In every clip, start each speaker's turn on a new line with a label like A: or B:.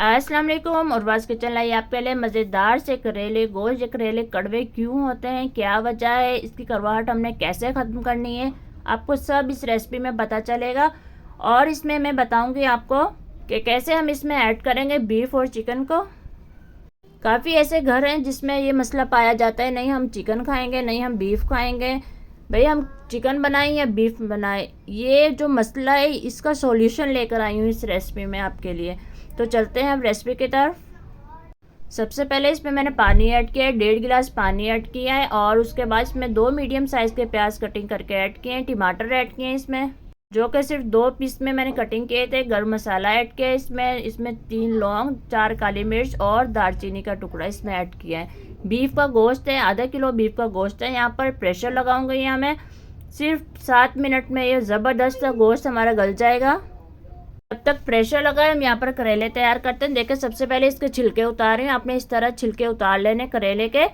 A: अस्सलाम वालेकुम। उर्वास किचन लाई आपके लिए मज़ेदार से करेले गोश्त। ये करेले कड़वे क्यों होते हैं, क्या वजह है, इसकी कड़वाहट हमने कैसे ख़त्म करनी है, आपको सब इस रेसिपी में पता चलेगा। और इसमें मैं बताऊंगी आपको कि कैसे हम इसमें ऐड करेंगे बीफ और चिकन को। काफ़ी ऐसे घर हैं जिसमें ये मसला पाया जाता है, नहीं हम चिकन खाएंगे, नहीं हम बीफ खाएंगे, भाई हम चिकन बनाएं या बीफ बनाएं। ये जो मसला है इसका सॉल्यूशन लेकर आई हूँ इस रेसिपी में आपके लिए। तो चलते हैं अब रेसिपी की तरफ। सबसे पहले इसमें मैंने पानी ऐड किया है, 1.5 गिलास पानी ऐड किया है। और उसके बाद इसमें 2 मीडियम साइज़ के प्याज कटिंग करके ऐड किए हैं, टमाटर ऐड किए हैं इसमें, जो कि सिर्फ 2 पीस में मैंने कटिंग किए थे। गरम मसाला ऐड किया है इसमें 3 लौंग, 4 काली मिर्च और दालचीनी का टुकड़ा इसमें ऐड किया है। बीफ का गोश्त है, आधा किलो बीफ का गोश्त है। यहाँ पर प्रेशर लगाऊंगी, यहाँ मैं सिर्फ 7 मिनट में ये ज़बरदस्त गोश्त हमारा गल जाएगा। जब तक प्रेशर लगा है हम यहाँ पर करेले तैयार करते हैं। देखिए सबसे पहले इसके छिलके उतारे हैं, आपने इस तरह छिलके उतार लेने करेले के।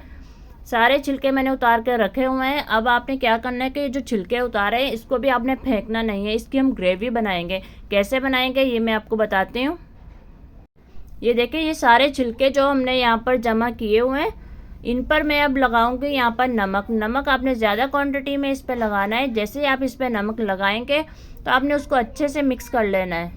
A: सारे छिलके मैंने उतार के रखे हुए हैं। अब आपने क्या करना है कि जो छिलके उतारे हैं इसको भी आपने फेंकना नहीं है, इसकी हम ग्रेवी बनाएंगे। कैसे बनाएंगे ये मैं आपको बताती हूँ। ये देखिए ये सारे छिलके जो हमने यहाँ पर जमा किए हुए हैं, इन पर मैं अब लगाऊंगी यहाँ पर नमक। नमक आपने ज़्यादा क्वांटिटी में इस पर लगाना है। जैसे ही आप इस पर नमक लगाएंगे तो आपने उसको अच्छे से मिक्स कर लेना है।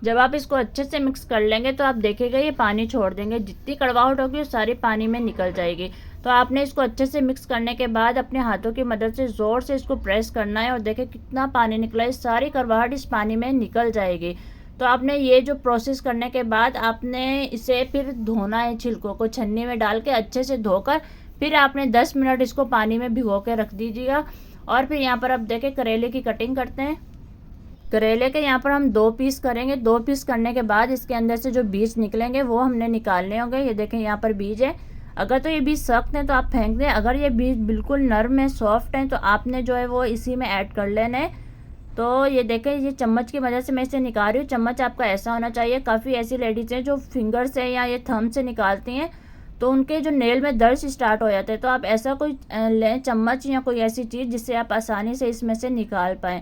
A: जब आप इसको अच्छे से मिक्स कर लेंगे तो आप देखेंगे ये पानी छोड़ देंगे, जितनी कड़वाहट होगी वो सारी पानी में निकल जाएगी। तो आपने इसको अच्छे से मिक्स करने के बाद अपने हाथों की मदद से ज़ोर से इसको प्रेस करना है और देखें कितना पानी निकला है, सारी कड़वाहट इस पानी में निकल जाएगी। तो आपने ये जो प्रोसेस करने के बाद आपने इसे फिर धोना है, छिलकों को छन्नी में डाल के अच्छे से धोकर फिर आपने 10 मिनट इसको पानी में भिगो के रख दीजिएगा। और फिर यहाँ पर आप देखें करेले की कटिंग करते हैं। करेले के यहाँ पर हम 2 पीस करेंगे। 2 पीस करने के बाद इसके अंदर से जो बीज निकलेंगे वो हमने निकालने होंगे। ये देखें यहाँ पर बीज है। अगर तो ये बीज सख्त हैं तो आप फेंक दें, अगर ये बीज बिल्कुल नरम है, सॉफ्ट हैं, तो आपने जो है वो इसी में ऐड कर लेना है। तो ये देखें ये चम्मच की मदद से मैं इसे निकाल रही हूँ। चम्मच आपका ऐसा होना चाहिए। काफ़ी ऐसी लेडीज़ हैं जो फिंगर से या ये थंब से निकालती हैं तो उनके जो नेल में दर्द स्टार्ट हो जाते हैं। तो आप ऐसा कोई लें चम्मच या कोई ऐसी चीज़ जिससे आप आसानी से इसमें से निकाल पाएँ।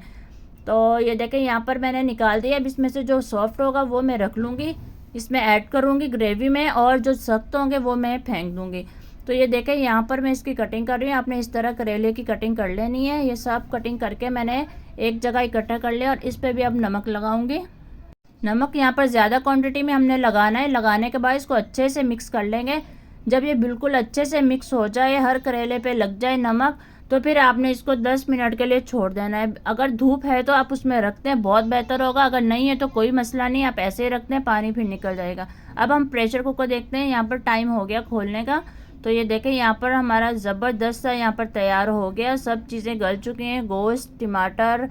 A: तो ये देखें यहाँ पर मैंने निकाल दिया। अब इसमें से जो सॉफ्ट होगा वो मैं रख लूँगी, इसमें ऐड करूँगी ग्रेवी में, और जो सख्त होंगे वो मैं फेंक दूँगी। तो ये देखें यहाँ पर मैं इसकी कटिंग कर रही हूँ। आपने इस तरह करेले की कटिंग कर लेनी है। ये सब कटिंग करके मैंने एक जगह इकट्ठा कर लिया और इस पर भी अब नमक लगाऊंगी। नमक यहाँ पर ज़्यादा क्वांटिटी में हमने लगाना है। लगाने के बाद इसको अच्छे से मिक्स कर लेंगे। जब ये बिल्कुल अच्छे से मिक्स हो जाए, हर करेले पे लग जाए नमक, तो फिर आपने इसको 10 मिनट के लिए छोड़ देना है। अगर धूप है तो आप उसमें रखते हैं, बहुत बेहतर होगा। अगर नहीं है तो कोई मसला नहीं, आप ऐसे ही रखते हैं, पानी फिर निकल जाएगा। अब हम प्रेशर कुकर देखते हैं। यहाँ पर टाइम हो गया खोलने का। तो ये देखें यहाँ पर हमारा ज़बरदस्त सा यहाँ पर तैयार हो गया। सब चीज़ें गल चुकी हैं, गोश्त, टमाटर,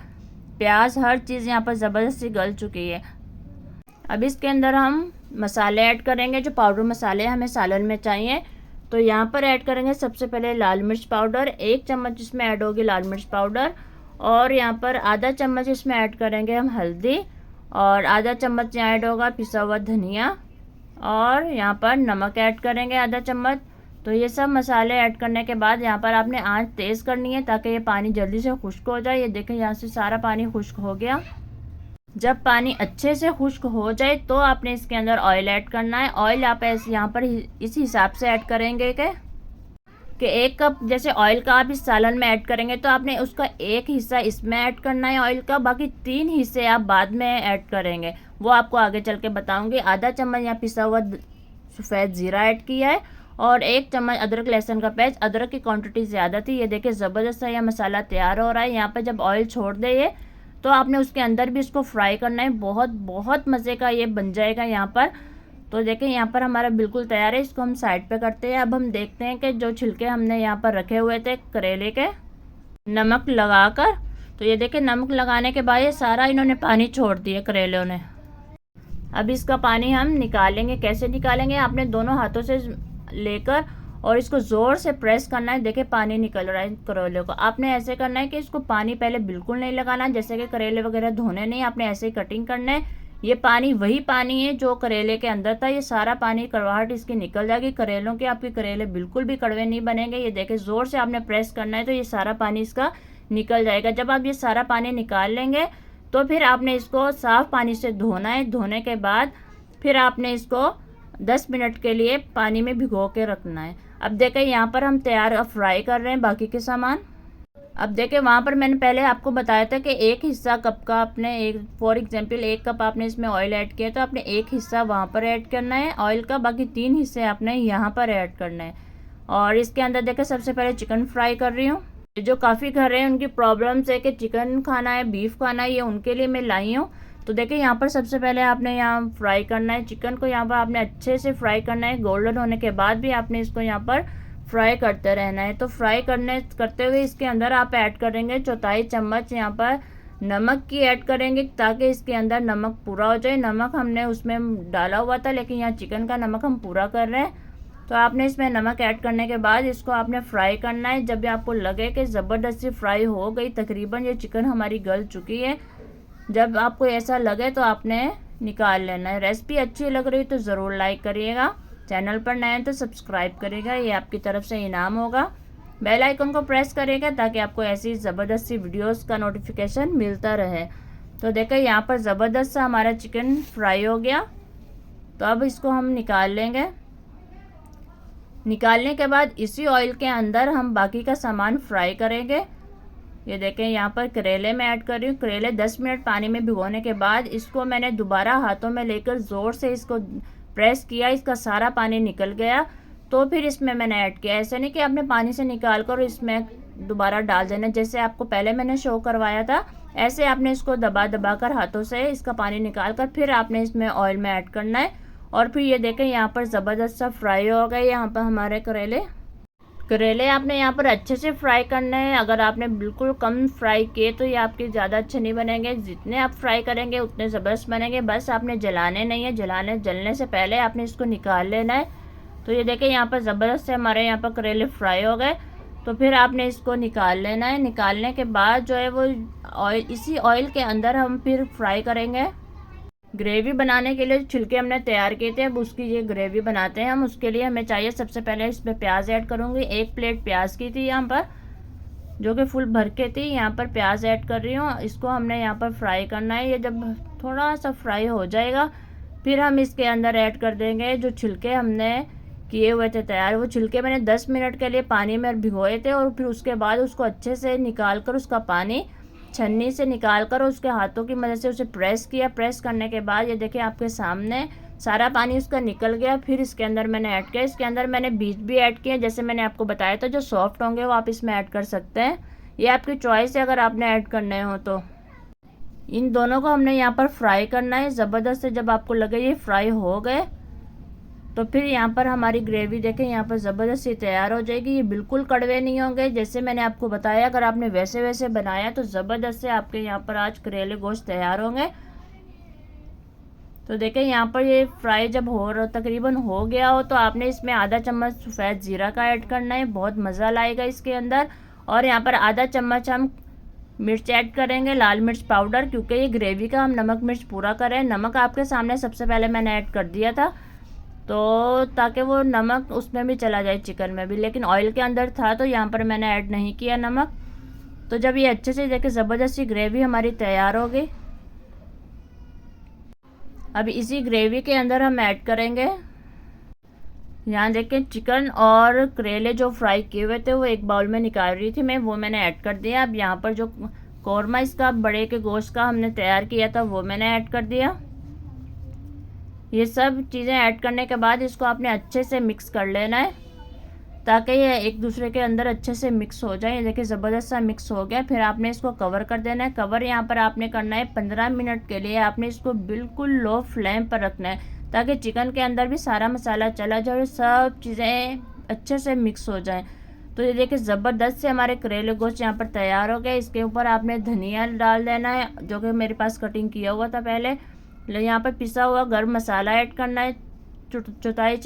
A: प्याज, हर चीज़ यहाँ पर ज़बरदस्त सी गल चुकी है। अब इसके अंदर हम मसाले ऐड करेंगे, जो पाउडर मसाले हमें सालन में चाहिए। तो यहाँ पर ऐड करेंगे सबसे पहले लाल मिर्च पाउडर, 1 चम्मच इसमें ऐड होगी लाल मिर्च पाउडर। और यहाँ पर आधा चम्मच इसमें ऐड करेंगे हम हल्दी, और आधा चम्मच यहाँ ऐड होगा पिसा हुआ धनिया, और यहाँ पर नमक ऐड करेंगे आधा चम्मच। तो ये सब मसाले ऐड करने के बाद यहाँ पर आपने आंच तेज़ करनी है ताकि ये पानी जल्दी से खुश्क हो जाए। ये देखें यहाँ से सारा पानी खुश्क हो गया। जब पानी अच्छे से खुश्क हो जाए तो आपने इसके अंदर ऑयल ऐड करना है। ऑयल आप ऐसे यहाँ पर इस हिसाब से ऐड करेंगे कि 1 कप जैसे ऑयल का आप इस सालन में ऐड करेंगे तो आपने उसका 1 हिस्सा इसमें ऐड करना है ऑयल का, बाकी 3 हिस्से आप बाद में ऐड करेंगे, वो आपको आगे चल के बताऊँगी। आधा चम्मच यहाँ पिसा हुआ सफ़ेद ज़ीरा ऐड किया है, और 1 चम्मच अदरक लहसुन का पेस्ट। अदरक की क्वांटिटी ज़्यादा थी। ये देखिए ज़बरदस्त सा यह मसाला तैयार हो रहा है। यहाँ पर जब ऑयल छोड़ दे ये, तो आपने उसके अंदर भी इसको फ्राई करना है। बहुत बहुत मज़े का ये बन जाएगा यहाँ पर। तो देखें यहाँ पर हमारा बिल्कुल तैयार है। इसको हम साइड पे करते हैं। अब हम देखते हैं कि जो छिलके हमने यहाँ पर रखे हुए थे करेले के, नमक लगाकर, तो ये देखें नमक लगाने के बाद ये सारा इन्होंने पानी छोड़ दिया करेलों ने। अब इसका पानी हम निकालेंगे। कैसे निकालेंगे, आपने दोनों हाथों से लेकर और इसको ज़ोर से प्रेस करना है। देखिए पानी निकल रहा है करेले को। आपने ऐसे करना है कि इसको पानी पहले बिल्कुल नहीं लगाना, जैसे कि करेले वगैरह धोने नहीं, आपने ऐसे ही कटिंग करना है। ये पानी वही पानी है जो करेले के अंदर था। ये सारा पानी कड़वाहट इसकी निकल जाएगी करेलों की। आपके करेले बिल्कुल भी कड़वे नहीं बनेंगे। ये देखिए ज़ोर से आपने प्रेस करना है तो ये सारा पानी इसका निकल जाएगा। जब आप ये सारा पानी निकाल लेंगे तो फिर आपने इसको साफ़ पानी से धोना है। धोने के बाद फिर आपने इसको 10 मिनट के लिए पानी में भिगो के रखना है। अब देखें यहाँ पर हम तैयार फ्राई कर रहे हैं बाकी के सामान। अब देखें वहाँ पर मैंने पहले आपको बताया था कि एक हिस्सा कप का आपने एक फॉर एग्जांपल 1 कप आपने इसमें ऑयल ऐड किया तो आपने 1 हिस्सा वहाँ पर ऐड करना है ऑयल का, बाकी 3 हिस्से आपने यहाँ पर ऐड करना है। और इसके अंदर देखें सबसे पहले चिकन फ्राई कर रही हूँ। जो काफ़ी घर हैं उनकी प्रॉब्लम्स है कि चिकन खाना है, बीफ खाना है, ये उनके लिए मैं लाई हूँ। तो देखिए यहाँ पर सबसे पहले आपने यहाँ फ्राई करना है चिकन को, यहाँ पर आपने अच्छे से फ्राई करना है। गोल्डन होने के बाद भी आपने इसको यहाँ पर फ्राई करते रहना है। तो फ्राई करते हुए इसके अंदर आप ऐड करेंगे 1/4 चम्मच यहाँ पर नमक की ऐड करेंगे, ताकि इसके अंदर नमक पूरा हो जाए। नमक हमने उसमें डाला हुआ था, लेकिन यहाँ चिकन का नमक हम पूरा कर रहे हैं। तो आपने इसमें नमक ऐड करने के बाद इसको आपने फ्राई करना है। जब भी आपको लगे कि ज़बरदस्ती फ्राई हो गई, तकरीबन ये चिकन हमारी गल चुकी है, जब आपको ऐसा लगे तो आपने निकाल लेना है। रेसिपी अच्छी लग रही तो ज़रूर लाइक करिएगा, चैनल पर नए हैं तो सब्सक्राइब करिएगा, ये आपकी तरफ से इनाम होगा। बेल आइकन को प्रेस करिएगा ताकि आपको ऐसी ज़बरदस्ती वीडियोस का नोटिफिकेशन मिलता रहे। तो देखो यहाँ पर ज़बरदस्त सा हमारा चिकन फ्राई हो गया। तो अब इसको हम निकाल लेंगे। निकालने के बाद इसी ऑयल के अंदर हम बाकी का सामान फ्राई करेंगे। ये देखें यहाँ पर करेले मैं ऐड कर रही हूँ। करेले 10 मिनट पानी में भिगोने के बाद इसको मैंने दोबारा हाथों में लेकर ज़ोर से इसको प्रेस किया, इसका सारा पानी निकल गया। तो फिर इसमें मैंने ऐड किया। ऐसा नहीं कि आपने पानी से निकाल कर इसमें दोबारा डाल देना, जैसे आपको पहले मैंने शो करवाया था, ऐसे आपने इसको दबा दबा कर हाथों से इसका पानी निकाल कर फिर आपने इसमें ऑयल में ऐड करना है। और फिर ये देखें यहाँ पर ज़बरदस्त सा फ्राई हो गए यहाँ पर हमारे करेले आपने यहाँ पर अच्छे से फ्राई करना है। अगर आपने बिल्कुल कम फ्राई किए तो ये आपके ज़्यादा अच्छे नहीं बनेंगे। जितने आप फ्राई करेंगे उतने ज़बरदस्त बनेंगे। बस आपने जलाने नहीं है, जलने से पहले आपने इसको निकाल लेना है। तो ये देखें यहाँ पर ज़बरदस्त से हमारे यहाँ पर करेले फ्राई हो गए। तो फिर आपने इसको निकाल लेना है। निकालने के बाद जो है वो इसी ऑयल के अंदर हम फिर फ्राई करेंगे। ग्रेवी बनाने के लिए छिलके हमने तैयार किए थे, अब उसकी ये ग्रेवी बनाते हैं हम। उसके लिए हमें चाहिए सबसे पहले इसमें प्याज ऐड करूँगी। 1 प्लेट प्याज की थी यहाँ पर, जो कि फुल भर के थी। यहाँ पर प्याज ऐड कर रही हूँ। इसको हमने यहाँ पर फ्राई करना है। ये जब थोड़ा सा फ्राई हो जाएगा फिर हम इसके अंदर ऐड कर देंगे जो छिलके हमने किए हुए थे तैयार। वो छिलके मैंने 10 मिनट के लिए पानी में भिगोए थे और फिर उसके बाद उसको अच्छे से निकाल कर उसका पानी छन्नी से निकाल कर उसके हाथों की मदद से उसे प्रेस किया। प्रेस करने के बाद ये देखिए आपके सामने सारा पानी उसका निकल गया। फिर इसके अंदर मैंने ऐड किया, इसके अंदर मैंने बीज भी ऐड किए, जैसे मैंने आपको बताया था। जो सॉफ्ट होंगे वो आप इसमें ऐड कर सकते हैं, ये आपकी चॉइस है अगर आपने ऐड करने हो तो। इन दोनों को हमने यहाँ पर फ्राई करना है ज़बरदस्त से। जब आपको लगे ये फ्राई हो गए तो फिर यहाँ पर हमारी ग्रेवी देखें यहाँ पर ज़बरदस्त सी तैयार हो जाएगी। ये बिल्कुल कड़वे नहीं होंगे, जैसे मैंने आपको बताया। अगर आपने वैसे वैसे बनाया तो ज़बरदस्त से आपके यहाँ पर आज करेले गोश्त तैयार होंगे। तो देखें यहाँ पर ये फ्राई जब तकरीबन हो गया हो तो आपने इसमें आधा चम्मच सफ़ेद ज़ीरा का ऐड करना है, बहुत मज़ा लाएगा इसके अंदर। और यहाँ पर आधा चम्मच हम मिर्च ऐड करेंगे, लाल मिर्च पाउडर, क्योंकि ये ग्रेवी का हम नमक मिर्च पूरा करें। नमक आपके सामने सबसे पहले मैंने ऐड कर दिया था, तो ताकि वो नमक उसमें भी चला जाए चिकन में भी, लेकिन ऑयल के अंदर था तो यहाँ पर मैंने ऐड नहीं किया नमक। तो जब ये अच्छे से देखें ज़बरदस्ती ग्रेवी हमारी तैयार हो गई। अब इसी ग्रेवी के अंदर हम ऐड करेंगे, यहाँ देखें चिकन और करेले जो फ्राई किए हुए थे वो एक बाउल में निकाल रही थी मैं, वो मैंने ऐड कर दिया। अब यहाँ पर जो कौरमा इसका बड़े के गोश्त का हमने तैयार किया था वो मैंने ऐड कर दिया। ये सब चीज़ें ऐड करने के बाद इसको आपने अच्छे से मिक्स कर लेना है ताकि ये एक दूसरे के अंदर अच्छे से मिक्स हो जाए। ये देखिए ज़बरदस्त सा मिक्स हो गया। फिर आपने इसको कवर कर देना है। कवर यहाँ पर आपने करना है 15 मिनट के लिए। आपने इसको बिल्कुल लो फ्लेम पर रखना है ताकि चिकन के अंदर भी सारा मसाला चला जाए और सब चीज़ें अच्छे से मिक्स हो जाएँ। तो ये देखिए ज़बरदस्त से हमारे करेले गोश्त यहाँ पर तैयार हो गए। इसके ऊपर आपने धनिया डाल देना है, जो कि मेरे पास कटिंग किया हुआ था पहले। यहाँ पर पिसा हुआ गरम मसाला ऐड करना है, 1/4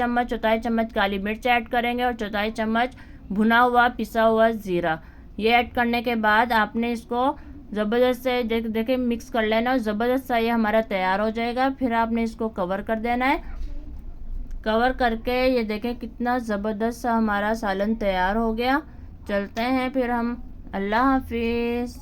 A: चम्मच काली मिर्च ऐड करेंगे और 1/4 चम्मच भुना हुआ पिसा हुआ ज़ीरा। ये ऐड करने के बाद आपने इसको ज़बरदस्त से देखें मिक्स कर लेना और ज़बरदस्त सा ये हमारा तैयार हो जाएगा। फिर आपने इसको कवर कर देना है। कवर करके ये देखें कितना ज़बरदस्त सा हमारा सालन तैयार हो गया। चलते हैं फिर हम। अल्लाह हाफिज़।